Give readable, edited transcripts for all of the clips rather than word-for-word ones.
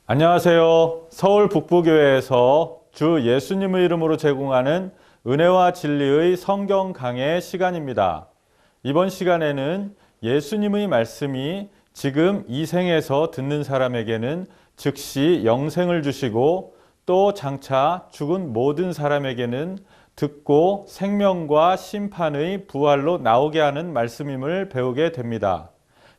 안녕하세요. 서울 북부교회에서 주 예수님의 이름으로 제공하는 은혜와 진리의 성경 강해 시간입니다. 이번 시간에는 예수님의 말씀이 지금 이 생에서 듣는 사람에게는 즉시 영생을 주시고 또 장차 죽은 모든 사람에게는 듣고 생명과 심판의 부활로 나오게 하는 말씀임을 배우게 됩니다.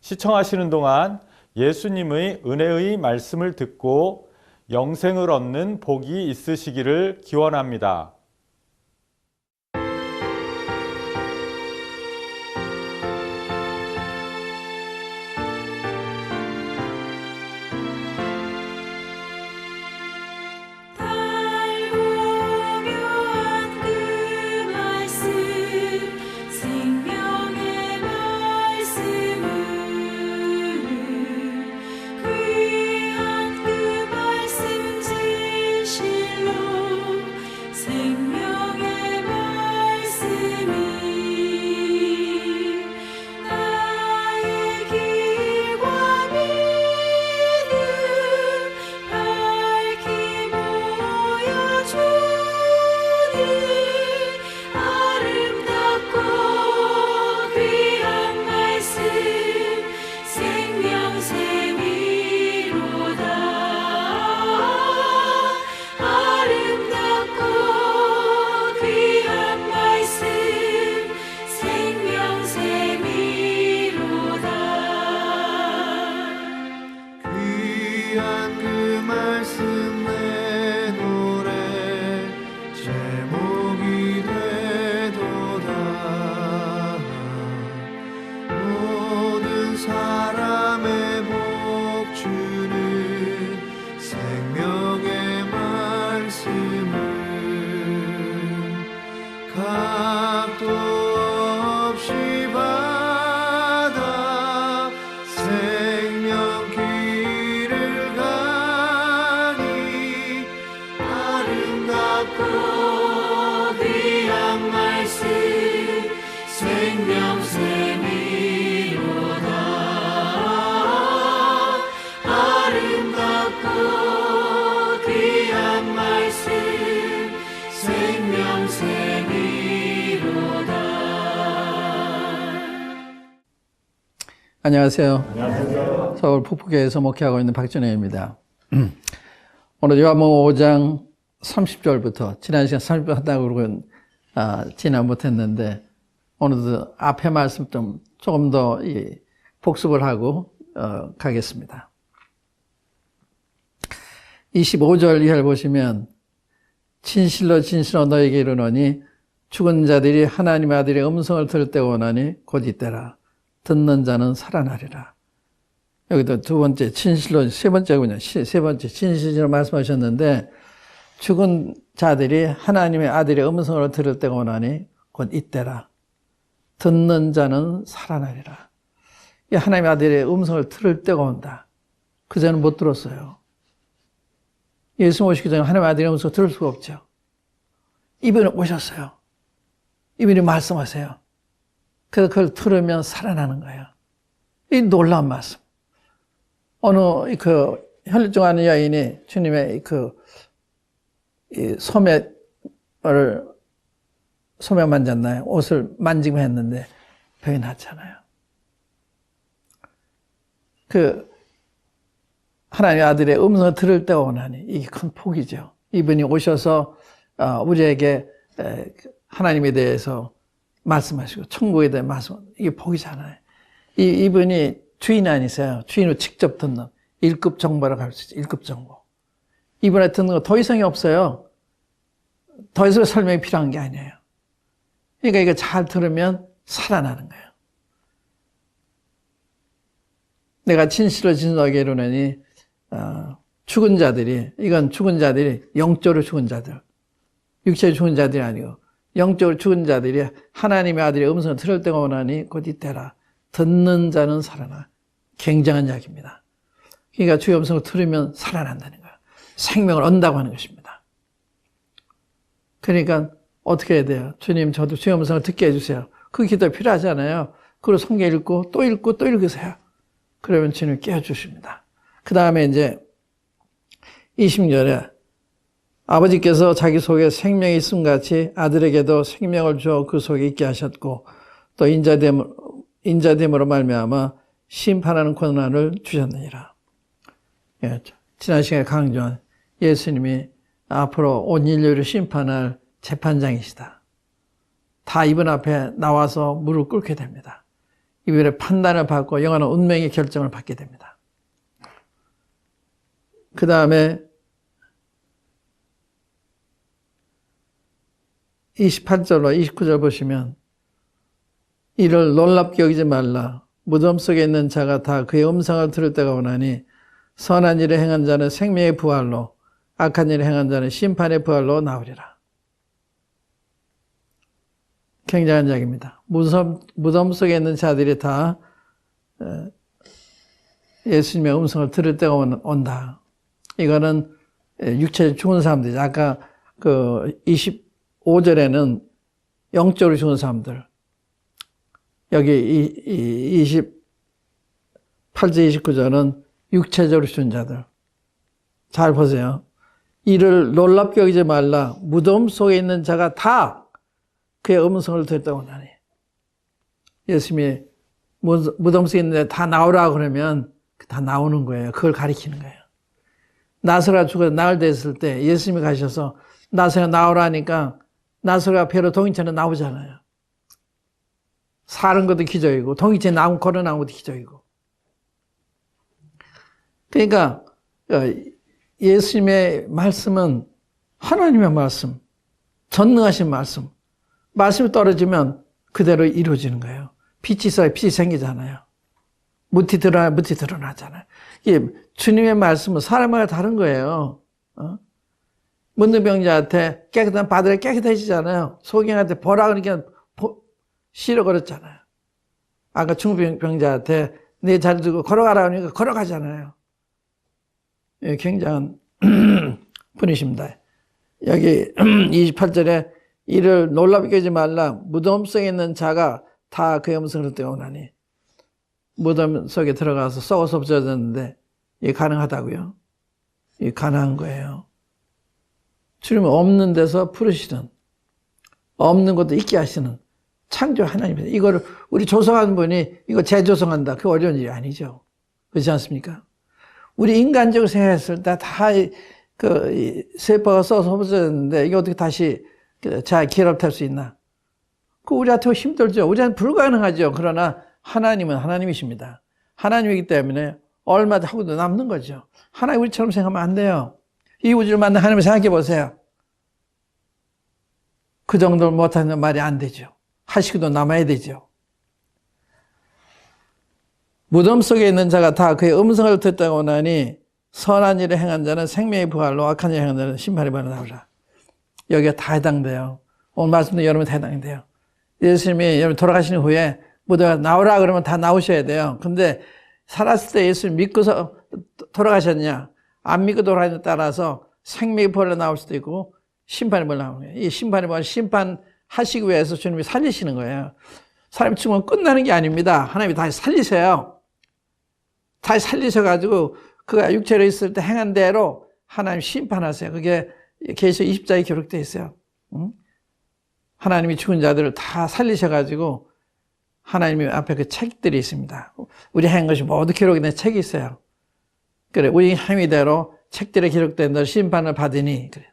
시청하시는 동안 예수님의 은혜의 말씀을 듣고 영생을 얻는 복이 있으시기를 기원합니다. 안녕하세요. 안녕하세요. 서울 북부교회에서 목회하고 있는 박준혜입니다. 오늘 요한복음 5장 30절부터 지난 시간 30절 한다고 그러고 지난 못했는데 오늘도 앞에 말씀 조금 더 복습을 하고 가겠습니다. 25절 이하를 보시면 진실로 진실로 너에게 이르노니 죽은 자들이 하나님의 아들의 음성을 들을 때가 오나니 곧 이때라. 듣는 자는 살아나리라. 여기도 두 번째 진실로, 세 번째군요. 세 번째 진실로 말씀하셨는데 죽은 자들이 하나님의 아들의 음성을 들을 때가 오나니 곧 이때라. 듣는 자는 살아나리라. 이 하나님의 아들의 음성을 들을 때가 온다. 그전에는 못 들었어요. 예수 오시기 전에 하나님의 아들의 음성을 들을 수가 없죠. 이분이 오셨어요. 이분이 말씀하세요. 그래서 그걸 들으면 살아나는 거예요. 이 놀라운 말씀. 어느 혈증하는 여인이 주님의 소매 만졌나요? 옷을 만지고 했는데 병이 났잖아요. 하나님의 아들의 음성을 들을 때가 오나니 이게 큰 복이죠. 이분이 오셔서 우리에게 하나님에 대해서 말씀하시고 천국에 대해 말씀하시고 이게 복이잖아요. 이분이 주인 아니세요. 주인을 직접 듣는 1급 정보라고 할 수 있죠. 1급 정보. 이분한테 듣는 거 더 이상이 없어요. 더 이상 설명이 필요한 게 아니에요. 그러니까 이거 잘 들으면 살아나는 거예요. 내가 진실로 진실하게 이르노니 죽은 자들이, 이건 죽은 자들이 영적으로 죽은 자들, 육체로 죽은 자들이 아니고 영적으로 죽은 자들이 하나님의 아들의 음성을 들을 때가 오나니 곧 이때라. 듣는 자는 살아나. 굉장한 이야기입니다. 그러니까 주의 음성을 들으면 살아난다는 거예요. 생명을 얻는다고 하는 것입니다. 그러니까 어떻게 해야 돼요? 주님, 저도 주의 음성을 듣게 해주세요. 그 기도 필요하잖아요. 그리고 성경 읽고 또 읽고 또 읽으세요. 그러면 주님 깨워주십니다. 그 다음에 이제 20절에 아버지께서 자기 속에 생명이 있음 같이 아들에게도 생명을 주어 그 속에 있게 하셨고 또 인자됨으로 말미암아 심판하는 권한을 주셨느니라. 예, 지난 시간에 강조한 예수님이 앞으로 온 인류를 심판할 재판장이시다. 다 이분 앞에 나와서 무릎 꿇게 됩니다. 이분의 판단을 받고 영원한 운명의 결정을 받게 됩니다. 그 다음에 28절로 29절 보시면 이를 놀랍게 여기지 말라. 무덤 속에 있는 자가 다 그의 음성을 들을 때가 오나니 선한 일을 행한 자는 생명의 부활로 악한 일을 행한 자는 심판의 부활로 나오리라. 굉장한 이야기입니다. 무덤 속에 있는 자들이 다 예수님의 음성을 들을 때가 온다. 이거는 육체에 죽은 사람들이죠. 아까 그 25절에는 영적으로 죽은 사람들. 여기 28절 29절은 육체적으로 죽은 자들. 잘 보세요. 이를 놀랍게 여기지 말라. 무덤 속에 있는 자가 다 그의 음성을 듣다고 하니. 예수님이 무덤 속에 있는 자 다 나오라 그러면 다 나오는 거예요. 그걸 가리키는 거예요. 나사로가 죽어서 나흘 됐을 때 예수님이 가셔서 나사로가 나오라니까 나사로가 배로 동이천에 나오잖아요. 사는 것도 기적이고 동이천에 걸어 나온 것도 기적이고. 그러니까 예수님의 말씀은 하나님의 말씀, 전능하신 말씀. 말씀이 떨어지면 그대로 이루어지는 거예요. 빛이 있어야 빛이 생기잖아요. 무티 드러나잖아요. 이게 주님의 말씀은 사람마다 다른 거예요. 문둥병자한테 깨끗한 바다를 깨끗해지잖아요. 소경한테 보라 그러니까 싫어 그랬잖아요. 아까 중병자한테 내 자리 두고 걸어가라 그러니까 걸어가잖아요. 예, 굉장한 분이십니다. 여기 28절에 이를 놀랍게 하지 말라. 무덤 속에 있는 자가 다 그의 음성을 듣오나니. 무덤 속에 들어가서 썩어서 없어졌는데 이게 가능하다고요? 이게 가능한 거예요. 주님은 없는 데서 부르시는, 없는 것도 있게 하시는 창조 하나님입니다. 이거를 우리 조성하는 분이 이거 재조성한다. 그 어려운 일이 아니죠. 그렇지 않습니까? 우리 인간적으로 생각했을 때 다 그 세포가 썩어서 없어졌는데 이게 어떻게 다시 잘 기록할 수 있나? 그 우리한테 힘들죠. 우리한테 불가능하죠. 그러나 하나님은 하나님이십니다. 하나님이기 때문에 얼마든지 하고도 남는 거죠. 하나님 우리처럼 생각하면 안 돼요. 이 우주를 만든 하나님을 생각해 보세요. 그 정도를 못하는 말이 안 되죠. 하시고도 남아야 되죠. 무덤 속에 있는 자가 다 그의 음성을 듣다고 하니 선한 일을 행한 자는 생명의 부활로 악한 일을 행한 자는 심판의 부활로 나오라. 여기가 다 해당돼요. 오늘 말씀도 여러분 다 해당돼요. 예수님이 여러분 돌아가신 후에 무덤에 나오라 그러면 다 나오셔야 돼요. 근데 살았을 때 예수를 믿고서 돌아가셨냐, 안 믿고 돌아가냐에 따라서 생명의 부활로 나올 수도 있고 심판의 부활로 나오는 거예요. 이 심판의 부활, 심판하시기 위해서 주님이 살리시는 거예요. 사람이 죽으면 끝나는 게 아닙니다. 하나님이 다시 살리세요. 다시 살리셔가지고 그가 육체로 있을 때 행한 대로 하나님 심판하세요. 그게 계시록 20장에 기록되어 있어요. 하나님이 죽은 자들을 다 살리셔가지고 하나님이 앞에 그 책들이 있습니다. 우리 한 것이 모두 기록이 된 책이 있어요. 그래, 우리 행위대로 책들에 기록된 대로 심판을 받으니 그래.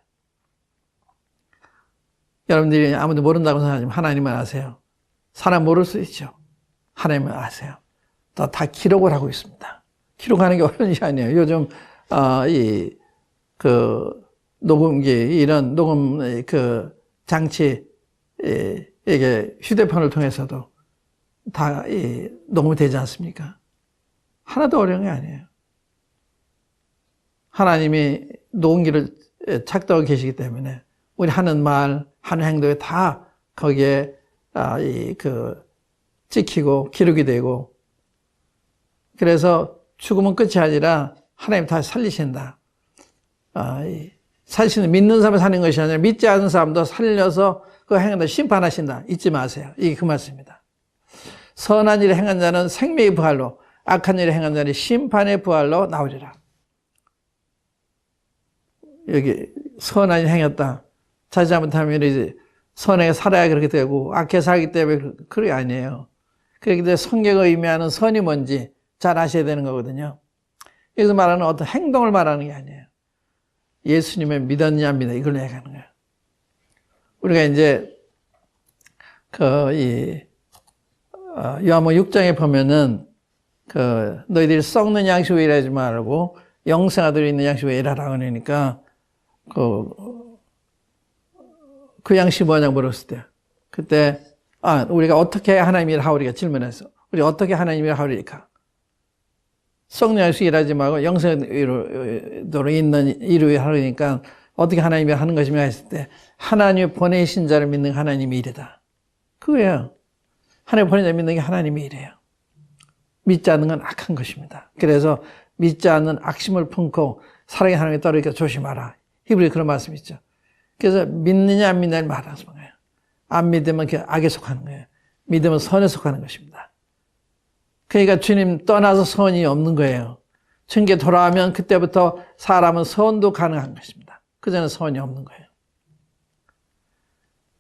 여러분들이 아무도 모른다고 생각하지만 하나님은 아세요. 사람 모를 수 있죠. 하나님은 아세요. 다 기록을 하고 있습니다. 기록하는 게 어려운 일이 아니에요. 요즘 녹음기 이런 녹음 장치 이게 휴대폰을 통해서도 다 녹음이 되지 않습니까? 하나도 어려운 게 아니에요. 하나님이 녹음기를 착도하고 계시기 때문에 우리 하는 말, 하는 행동이 다 거기에 찍히고 기록이 되고, 그래서 죽으면 끝이 아니라 하나님 다시 살리신다. 살리시는 믿는 사람을 사는 것이 아니라 믿지 않는 사람도 살려서 그 행한다 심판하신다. 잊지 마세요. 이게 그 말씀입니다. 선한 일을 행한 자는 생명의 부활로, 악한 일을 행한 자는 심판의 부활로 나오리라. 여기 선한 일을 행했다. 자칫 잘못하면 이제 선하게 살아야 그렇게 되고 악하게 살기 때문에 그게 아니에요. 그렇기 때문에 성경이 의미하는 선이 뭔지 잘 아셔야 되는 거거든요. 여기서 말하는 어떤 행동을 말하는 게 아니에요. 예수님을 믿었냐 안 믿었냐 이걸 얘기하는 거예요. 우리가 이제 요한복음 6장에 보면은 너희들이 썩는 양식으로 일하지 말고 영생하도록 있는 양식으로 일하라 그러니까 그 양식이 뭐냐고 물었을 때 그때 우리가 어떻게 하나님 일을 하오리까 질문했어. 우리 어떻게 하나님 일을 하오리까? 썩는 양식으로 일하지 말고 영생하도록 있는 일을 하려니까 어떻게 하나님 일을 하는 것이냐 했을 때 하나님이 보내신 자를 믿는 하나님의 일이다. 그거예요. 하나님 보내신 자를 믿는 게 하나님의 일이에요. 믿지 않는 건 악한 것입니다. 그래서 믿지 않는 악심을 품고 사랑의 하나님에 떨어지니까 조심하라. 히브리 그런 말씀이 있죠. 그래서 믿느냐 안 믿느냐를 말하는 거예요. 안 믿으면 악에 속하는 거예요. 믿으면 선에 속하는 것입니다. 그러니까 주님 떠나서 선이 없는 거예요. 주님께 돌아오면 그때부터 사람은 선도 가능한 것입니다. 그전에 선이 없는 거예요.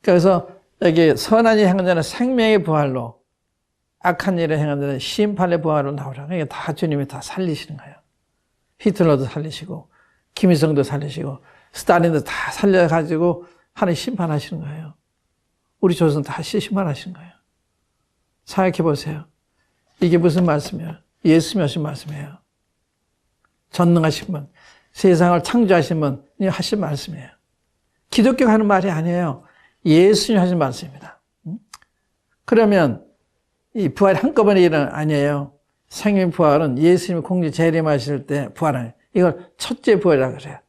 그래서 여기 선한 일 행한 자는 생명의 부활로, 악한 일을 행한 자는 심판의 부활로 나오라. 그러니까 다 주님이 다 살리시는 거예요. 히틀러도 살리시고 김일성도 살리시고 스탈린도 다 살려가지고 하나님 심판하시는 거예요. 우리 조선 다 심판하시는 거예요. 생각해 보세요. 이게 무슨 말씀이에요? 예수님이 하신 말씀이에요. 전능하신 분, 세상을 창조하신 분이 하신 말씀이에요. 기독교가 하는 말이 아니에요. 예수님이 하신 말씀입니다. 그러면 이 부활이 한꺼번에 일어나는 아니에요. 생명 부활은 예수님이 공중에 재림하실 때 부활하는 이걸 첫째 부활이라고 그래요.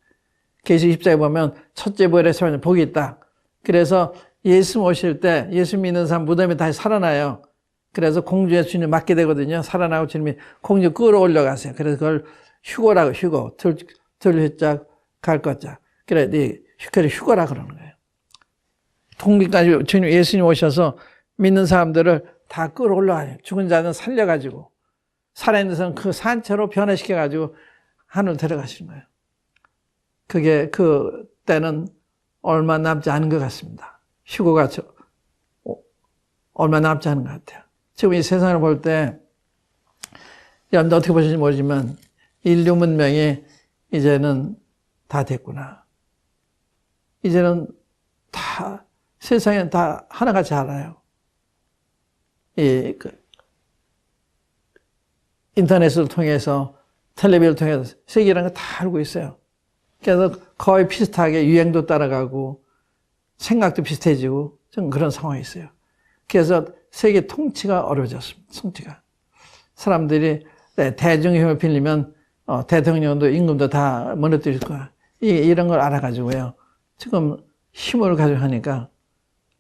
계시록 10장에 보면 첫째 부활의 세원에 복이 있다. 그래서 예수님 오실 때 예수 믿는 사람 무덤에 다시 살아나요. 그래서 공중에 주님 맡게 되거든요. 살아나고 주님이 공중에 끌어올려 가세요. 그래서 그걸 휴거라고 휴거. 들휘짝 갈 것자. 그래 휴거라 그러는 거예요. 통기까지 주님 예수님 오셔서 믿는 사람들을 다 끌어올려가요. 죽은 자는 살려가지고 살아있는 사람은 그 산채로 변화시켜가지고 하늘로 데려가시는 거예요. 그게 그 때는 얼마 남지 않은 것 같습니다. 휴거가 얼마 남지 않은 것 같아요. 지금 이 세상을 볼 때 여러분들 어떻게 보실지 모르지만 인류 문명이 이제는 다 됐구나. 이제는 다 세상에 다 하나같이 알아요. 인터넷을 통해서 텔레비전을 통해서 세계라는 거 다 알고 있어요. 그래서 거의 비슷하게 유행도 따라가고 생각도 비슷해지고 좀 그런 상황이 있어요. 그래서 세계 통치가 어려워졌습니다. 통치가. 사람들이 대중의 힘을 빌리면 대통령도 임금도 다 무너뜨릴 거야. 이런 걸 알아가지고요. 지금 힘을 가지고 하니까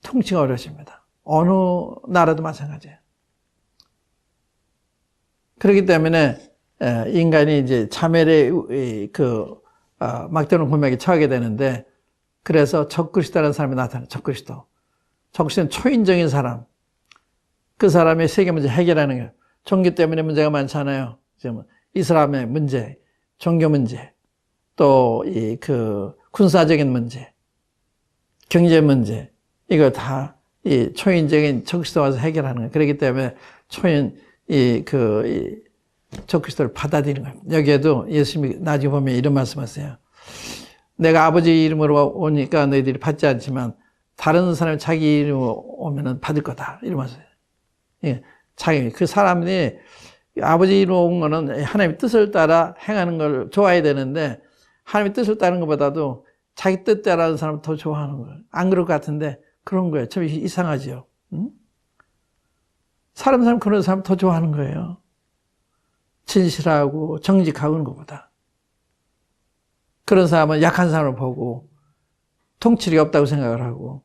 통치가 어려워집니다. 어느 나라도 마찬가지예요. 그렇기 때문에 인간이 이제 자멸의 막대는 공명에 처하게 되는데 그래서 적그리스도라는 사람이 나타나요. 적그리스도. 적그리스도는 초인적인 사람. 그 사람이 세계 문제 해결하는 거예요. 종교 때문에 문제가 많잖아요. 이슬람의 문제, 종교 문제, 또 군사적인 문제, 경제 문제, 이거 다 이 초인적인 적그리스도 와서 해결하는 거예요. 그렇기 때문에 초인 적그리스도를 받아들이는 거예요. 여기에도 예수님이 나중에 보면 이런 말씀하세요. 내가 아버지 이름으로 오니까 너희들이 받지 않지만 다른 사람이 자기 이름으로 오면은 받을 거다. 이런 말씀이에요. 예, 자기 그 사람이 아버지 이름으로 온 거는 하나님의 뜻을 따라 행하는 걸 좋아해야 되는데 하나님의 뜻을 따르는 것보다도 자기 뜻 따라하는 사람을 더 좋아하는 거예요. 안 그럴 것 같은데 그런 거예요. 참 이상하죠. 응? 사람 그런 사람 더 좋아하는 거예요. 진실하고 정직하고 그런 것보다. 그런 사람은 약한 사람을 보고 통치력이 없다고 생각을 하고.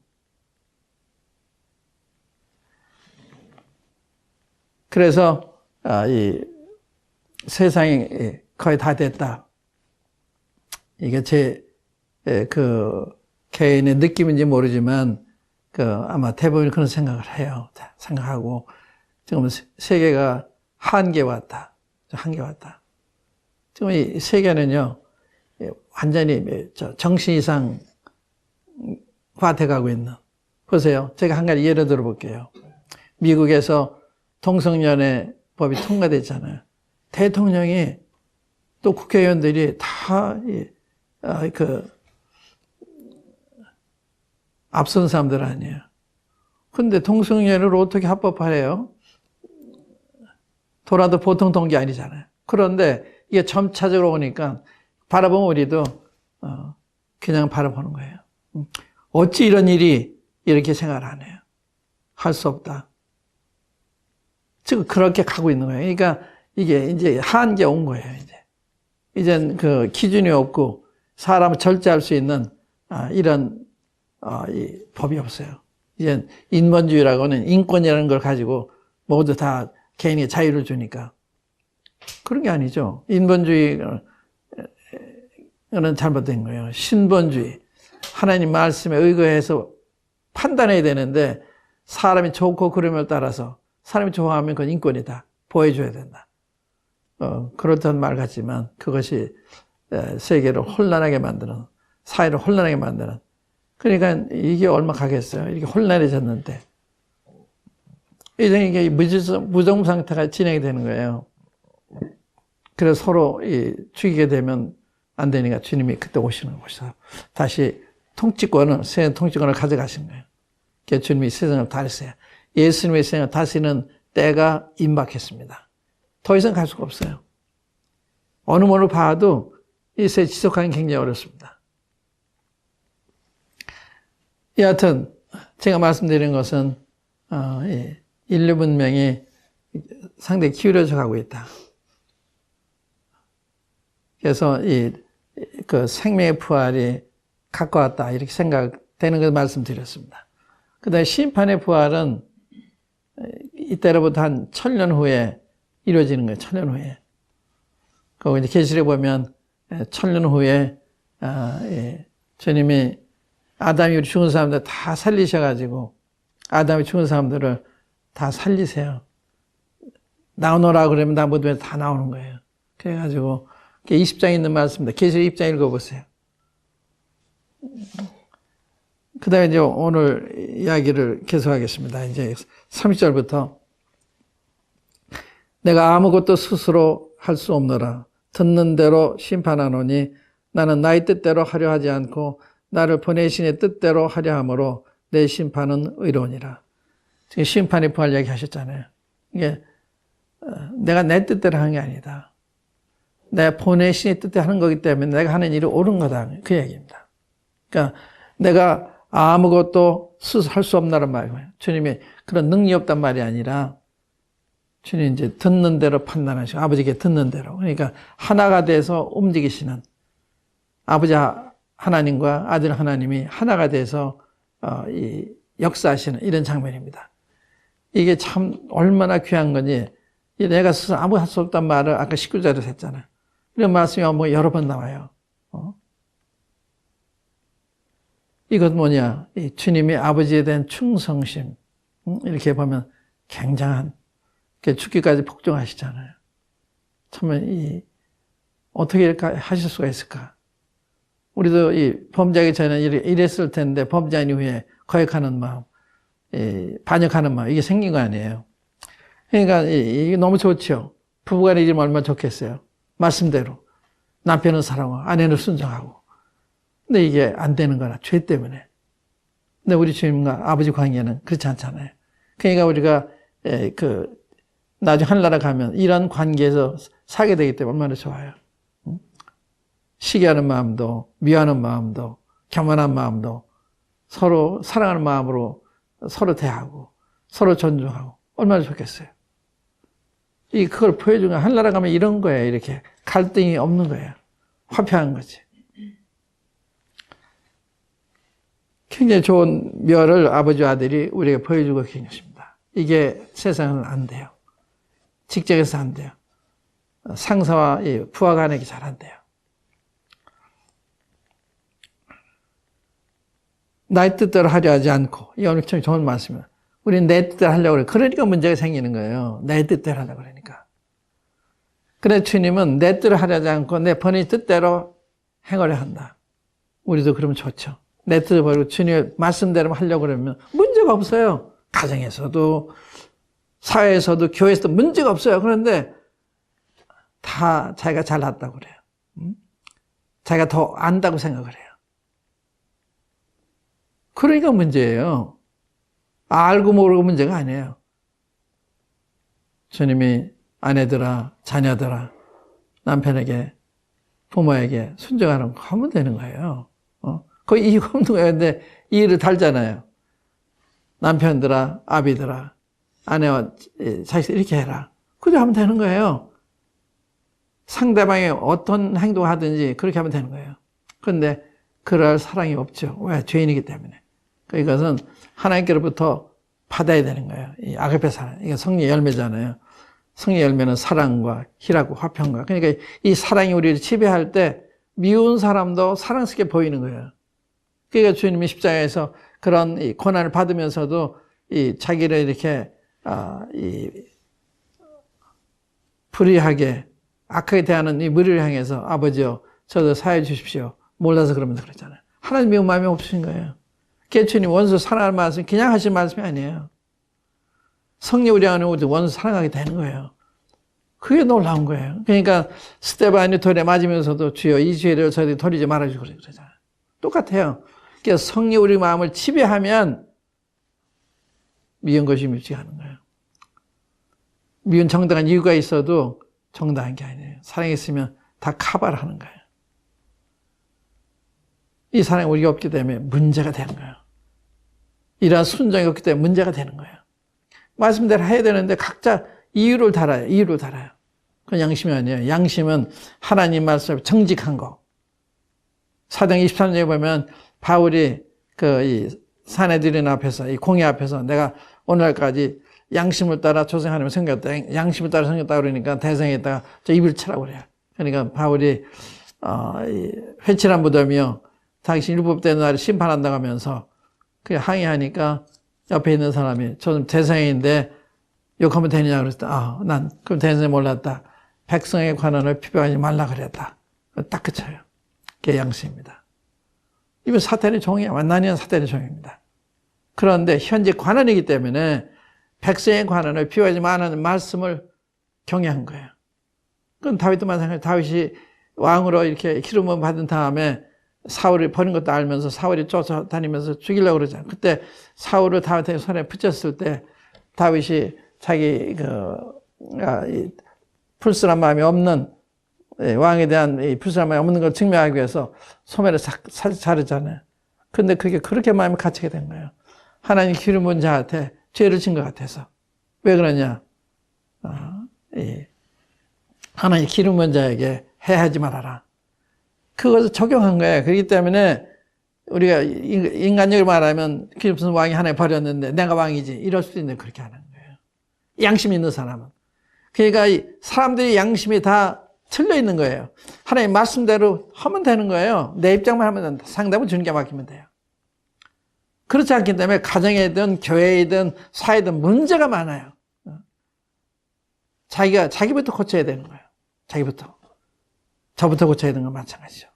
그래서 이 세상이 거의 다 됐다. 이게 제 그 개인의 느낌인지 모르지만 아마 대부분 그런 생각을 해요. 생각하고 지금 세계가 한계 왔다. 한계 왔다. 지금 이 세계는요 완전히 정신 이상 과태가고 있는. 보세요. 제가 한 가지 예를 들어 볼게요. 미국에서 동성연애 법이 통과됐잖아요. 대통령이 또 국회의원들이 다 앞선 사람들 아니에요. 근데 동성연애를 어떻게 합법화해요? 돌아도 보통 동기 아니잖아요. 그런데 이게 점차적으로 오니까 바라보면 우리도 그냥 바라보는 거예요. 어찌 이런 일이 이렇게 생각을 안 해요? 할 수 없다. 지금 그렇게 가고 있는 거예요. 그러니까 이게 이제 한계 온 거예요. 이젠 그 기준이 없고 사람을 절제할 수 있는 이런 이 법이 없어요. 이젠 인본주의라고는 인권이라는 걸 가지고 모두 다 개인의 자유를 주니까 그런 게 아니죠. 인본주의는 잘못된 거예요. 신본주의. 하나님 말씀에 의거해서 판단해야 되는데 사람이 좋고 그름을 따라서 사람이 좋아하면 그건 인권이다. 보호해줘야 된다. 그렇다는 말 같지만 그것이 세계를 혼란하게 만드는, 사회를 혼란하게 만드는. 그러니까 이게 얼마 가겠어요. 이렇게 혼란해졌는데. 이제 이게 무정 상태가 진행이 되는 거예요. 그래서 서로 죽이게 되면 안 되니까 주님이 그때 오시는 것이다. 다시 세상 통치권을 가져가신 거예요. 그래서 주님이 세상을 다스려요. 예수님의 세상을 다스리는 때가 임박했습니다. 더 이상 갈 수가 없어요. 어느 면을 봐도 이 세계 지속하기 굉장히 어렵습니다. 여하튼 제가 말씀드린 것은 인류 문명이 상당히 기울어져 가고 있다. 그래서 그 생명의 부활이 가까웠다 이렇게 생각되는 걸 말씀드렸습니다. 그다음에 심판의 부활은 이때로부터 한 1000년 후에 이루어지는 거예요. 1000년 후에. 그리고 이제 계시록에 보면 1000년 후에 주님이 아담이 죽은 사람들 다 살리셔가지고 아담이 죽은 사람들을 다 살리세요. 나오너라 그러면 다 모두 다 나오는 거예요. 그래가지고 20장에 있는 말씀입니다. 계시록 20장 읽어보세요. 그 다음에 이제 오늘 이야기를 계속하겠습니다. 이제 30절부터 내가 아무것도 스스로 할 수 없노라. 듣는 대로 심판하노니 나는 나의 뜻대로 하려 하지 않고 나를 보내신의 뜻대로 하려 함으로 내 심판은 의로우니라. 지금 심판의 부활 이야기 하셨잖아요. 이게 내가 내 뜻대로 하는 게 아니다. 내가 보내신의 뜻대로 하는 거기 때문에 내가 하는 일이 옳은 거다. 그 얘기입니다. 그러니까 내가 아무것도 할 수 없나란 말이에요. 주님이 그런 능력이 없단 말이 아니라 주님 이제 듣는 대로 판단하시고 아버지께 듣는 대로. 그러니까 하나가 돼서 움직이시는 아버지 하나님과 아들 하나님이 하나가 돼서 역사하시는 이런 장면입니다. 이게 참 얼마나 귀한 건지 내가 스스로 아무 할 수 없단 말을 아까 19절에서 했잖아요. 이런 말씀이 뭐 여러 번 나와요. 이것 뭐냐? 이 주님이 아버지에 대한 충성심. 이렇게 보면 굉장한, 죽기까지 복종하시잖아요. 참, 어떻게 이렇게 하실 수가 있을까? 우리도 범죄하기 전에 이랬을 텐데, 범죄한 이후에 거역하는 마음, 반역하는 마음, 이게 생긴 거 아니에요. 그러니까, 이게 너무 좋죠. 부부간의 일이 얼마나 좋겠어요. 말씀대로. 남편은 사랑하고, 아내는 순종하고. 근데 이게 안 되는 거라, 죄 때문에. 근데 우리 주님과 아버지 관계는 그렇지 않잖아요. 그러니까 우리가, 나중에 하늘나라 가면 이런 관계에서 살게 되기 때문에 얼마나 좋아요. 시기하는 마음도, 미워하는 마음도, 겸손한 마음도, 서로 사랑하는 마음으로 서로 대하고, 서로 존중하고, 얼마나 좋겠어요. 그걸 보여주는 거예요. 하늘나라 가면 이런 거예요. 이렇게. 갈등이 없는 거예요. 화평한 거지. 굉장히 좋은 묘를 아버지와 아들이 우리에게 보여주고 계십니다. 이게 세상은 안 돼요. 직장에서 안 돼요. 상사와 이 부하 간에게 잘한대요. 나의 뜻대로 하려 하지 않고, 이 오늘 참 좋은 말씀이에요. 우리는 내 뜻대로 하려고 그래요. 그러니까 문제가 생기는 거예요. 내 뜻대로 하려고 그러니까. 그래 주님은 내 뜻대로 하려지 않고 내 번의 뜻대로 행하려 한다. 우리도 그러면 좋죠. 내 뜻을 버리고 주님의 말씀대로 하려고 그러면 문제가 없어요. 가정에서도 사회에서도 교회에서도 문제가 없어요. 그런데 다 자기가 잘났다고 그래요. 자기가 더 안다고 생각을 해요. 그러니까 문제예요. 알고 모르고 문제가 아니에요. 주님이 아내들아, 자녀들아, 남편에게, 부모에게 순종하는 거 하면 되는 거예요. 거의 이유가 없는 거예요. 근데 이유를 달잖아요. 남편들아, 아비들아, 아내와 자식들 이렇게 해라. 그렇게 하면 되는 거예요. 상대방이 어떤 행동을 하든지 그렇게 하면 되는 거예요. 그런데 그럴 사랑이 없죠. 왜? 죄인이기 때문에. 이것은 하나님께로부터 받아야 되는 거예요. 이 아가페 사랑. 이게 성령의 열매잖아요. 성령의 열매는 사랑과 희락과 화평과. 그러니까 이 사랑이 우리를 지배할 때 미운 사람도 사랑스럽게 보이는 거예요. 그러니까 주님이 십자가에서 그런 이 고난을 받으면서도 이 자기를 이렇게 불의하게 악하게 대하는 이 무리를 향해서 아버지요, 저도 사해 주십시오. 몰라서 그러면서 그랬잖아요. 하나님 미운 마음이 없으신 거예요. 그게 주님 원수 사랑할 말씀 그냥 하신 말씀이 아니에요. 성령 우리 안에 오지 원수 사랑하게 되는 거예요. 그게 놀라운 거예요. 그러니까 스데반이 돌에 맞으면서도 주여 이 죄를 저희들이 돌리지 말아주고 그러잖아요. 똑같아요. 그러니까 성령 우리 마음을 지배하면 미운 것이 밉지 않은 거예요. 미운 정당한 이유가 있어도 정당한 게 아니에요. 사랑이 있으면 다 커버를 하는 거예요. 이 사랑이 우리가 없기 때문에 문제가 되는 거예요. 이러한 순종이 없기 때문에 문제가 되는 거예요. 말씀대로 해야 되는데 각자 이유를 달아요. 이유를 달아요. 그건 양심이 아니에요. 양심은 하나님 말씀 정직한 거. 사도행 23장에 보면 바울이 이 사내들인 앞에서 이 공회 앞에서 내가 오늘까지 양심을 따라 조상 하나님을 섬겼다. 양심을 따라 섬겼다 그러니까 대성에다가 저 입을 치라고 그래요. 그러니까 바울이 회칠한 무덤이요. 당신 율법되는 날에 심판한다고 하면서 그 항의하니까 옆에 있는 사람이 저는 대성인데 욕하면 되느냐 그랬다. 난 그럼 대성이 몰랐다. 백성의 관원을 피폐하지 말라 그랬다. 딱 그쳐요. 그게 양심입니다. 이건 사탄의 종이야. 완전히 사탄의 종입니다. 그런데 현재 관원이기 때문에 백성의 관원을 피폐하지 말라는 말씀을 경외한 거예요. 그건 다윗도 마찬가지예요. 다윗이 왕으로 이렇게 기름을 받은 다음에 사울이 버린 것도 알면서 사울이 쫓아다니면서 죽이려고 그러잖아요. 그때 사울을 다윗의 손에 붙였을 때 다윗이 자기 불순한 마음이 없는 왕에 대한 이 불순한 마음이 없는 걸 증명하기 위해서 소매를 자르잖아요. 그런데 그게 그렇게 마음이 갇히게 된 거예요. 하나님 기름 부은 자한테 죄를 진 것 같아서. 왜 그러냐? 하나님 기름 부은 자에게 해하지 말아라. 그것을 적용한 거예요. 그렇기 때문에 우리가 인간적으로 말하면 무슨 왕이 하나 버렸는데 내가 왕이지 이럴 수도 있는데 그렇게 하는 거예요. 양심 있는 사람은. 그러니까 사람들이 양심이 다 틀려 있는 거예요. 하나님 말씀대로 하면 되는 거예요. 내 입장만 하면 된다. 상담은 주님께 맡기면 돼요. 그렇지 않기 때문에 가정이든 교회이든 사회든 문제가 많아요. 자기부터 고쳐야 되는 거예요. 자기부터. 저부터 고쳐야 되는 건 마찬가지죠.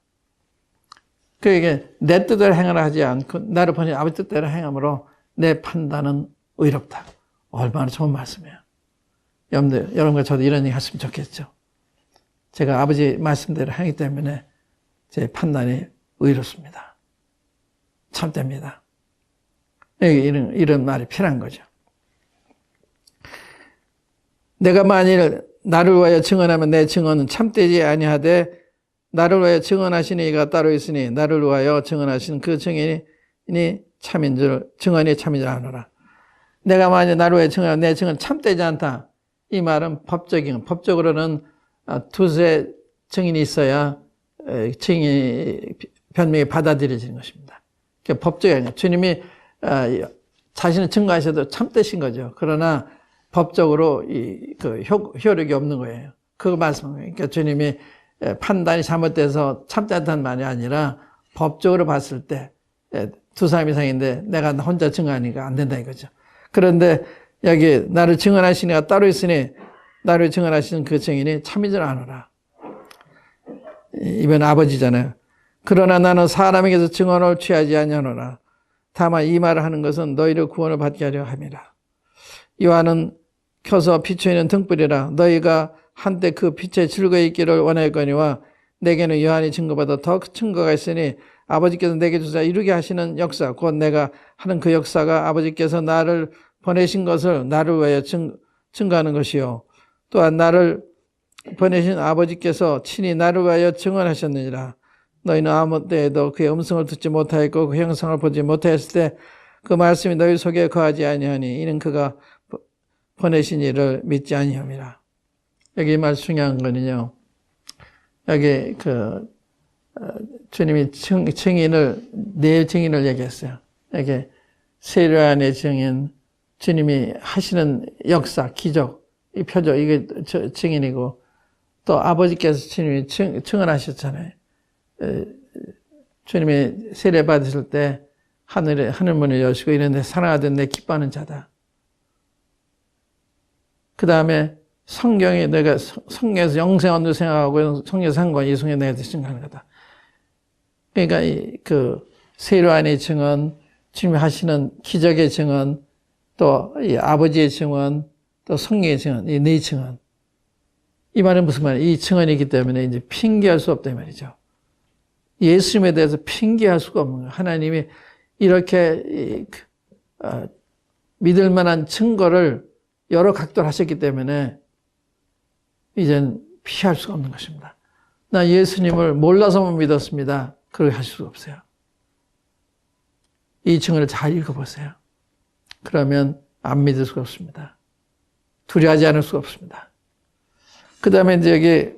그에게 내 뜻대로 행하라 하지 않고 나를 보니 아버지 뜻대로 행함으로 내 판단은 의롭다. 얼마나 좋은 말씀이에요. 여러분과 저도 이런 얘기 했으면 좋겠죠. 제가 아버지 말씀대로 하기 때문에 제 판단이 의롭습니다. 참됩니다. 이런 말이 필요한 거죠. 내가 만일 나를 위하여 증언하면 내 증언은 참되지 아니하되 나를 위하여 증언하시는 이가 따로 있으니 나를 위하여 증언하시는 그 증언이 참인 줄 아노라. 내가 만일 나를 위하여 증언하면 내 증언은 참되지 않다. 이 말은 법적으로는 두세 증인이 있어야 증인이 변명이 받아들여지는 것입니다. 그러니까 법적이 아니에요. 주님이 자신을 증거하셔도 참되신 거죠. 그러나 법적으로 효력이 없는 거예요. 그거 말씀하는 거예요. 그러니까 주님이 판단이 잘못돼서 참지 않다는 말이 아니라 법적으로 봤을 때 두 사람 이상인데 내가 혼자 증언하니까 안 된다 이거죠. 그런데 여기 나를 증언하시는 이가 따로 있으니 나를 증언하시는 그 증인이 참인 줄 아노라. 이번 아버지잖아요. 그러나 나는 사람에게서 증언을 취하지 아니하노라. 다만 이 말을 하는 것은 너희를 구원을 받게 하려 함이라. 요한은 켜서 비추어 있는 등불이라. 너희가 한때 그 빛에 즐거이 있기를 원하였거니와 내게는 요한이 증거보다 더 증거가 있으니 아버지께서 내게 주사 이루게 하시는 역사, 곧 내가 하는 그 역사가 아버지께서 나를 보내신 것을 나를 위하여 증거하는 것이요. 또한 나를 보내신 아버지께서 친히 나를 위하여 증언하셨느니라. 너희는 아무 때에도 그의 음성을 듣지 못하였고 그 형상을 보지 못하였을 때 그 말씀이 너희 속에 거하지 아니하니 이는 그가 보내신 이를 믿지 아니함이라. 여기 말 중요한 거는요. 여기 주님이 증인을 네 증인을 얘기했어요. 여기 세례요한의 증인, 주님이 하시는 역사, 기적, 이 표적 이게 증인이고 또 아버지께서 주님이 증언하셨잖아요. 주님이 세례 받으실 때 하늘 문을 여시고 이런데 사랑하던 내 기뻐하는 자다. 그 다음에 성경에 내가 성경에서 영생언도 생각하고 성경에서 상관 이송에 내가 증거하는 거다. 그러니까 그 세례요한의 증언, 주님이 하시는 기적의 증언, 또 이 아버지의 증언, 또 성령의 증언, 이 네 증언. 이 말은 무슨 말이에요? 이 증언이기 때문에 이제 핑계할 수 없다 이 말이죠. 예수님에 대해서 핑계할 수가 없는 거예요. 하나님이 이렇게 믿을 만한 증거를 여러 각도로 하셨기 때문에 이젠 피할 수가 없는 것입니다. 나 예수님을 몰라서만 믿었습니다. 그렇게 하실 수가 없어요. 이 증언을 잘 읽어보세요. 그러면 안 믿을 수가 없습니다. 두려워하지 않을 수가 없습니다. 그 다음에 이제 여기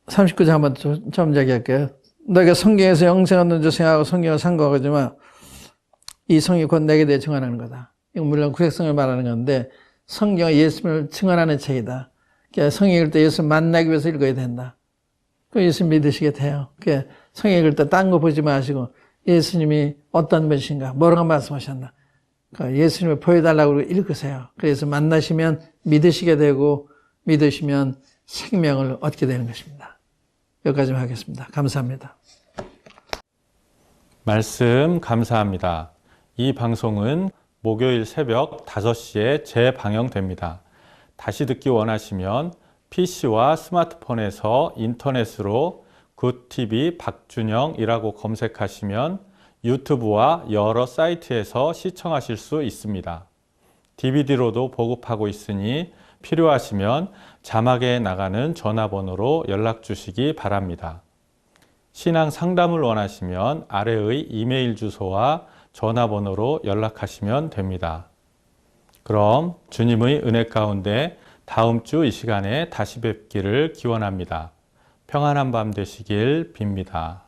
39절 한번 좀 이야기할게요. 너희가 성경에서 영생 얻는 줄 생각하고 성경을 상고하지만 이 성이 곧 내게 대해 증언하는 거다. 이건 물론 구약성을 말하는 건데 성경은 예수님을 증언하는 책이다. 그러니까 성경 읽을 때 예수 만나기 위해서 읽어야 된다. 그 예수 믿으시게 돼요. 그러니까 성경 읽을 때 딴 거 보지 마시고 예수님이 어떤 분이신가, 뭐라고 말씀하셨나. 그러니까 예수님을 보여달라고 읽으세요. 그래서 만나시면 믿으시게 되고 믿으시면 생명을 얻게 되는 것입니다. 여기까지만 하겠습니다. 감사합니다. 말씀 감사합니다. 이 방송은 목요일 새벽 5시에 재방영됩니다. 다시 듣기 원하시면 PC와 스마트폰에서 인터넷으로 굿TV 박준영이라고 검색하시면 유튜브와 여러 사이트에서 시청하실 수 있습니다. DVD로도 보급하고 있으니 필요하시면 자막에 나가는 전화번호로 연락 주시기 바랍니다. 신앙 상담을 원하시면 아래의 이메일 주소와 전화번호로 연락하시면 됩니다. 그럼 주님의 은혜 가운데 다음 주 이 시간에 다시 뵙기를 기원합니다. 평안한 밤 되시길 빕니다.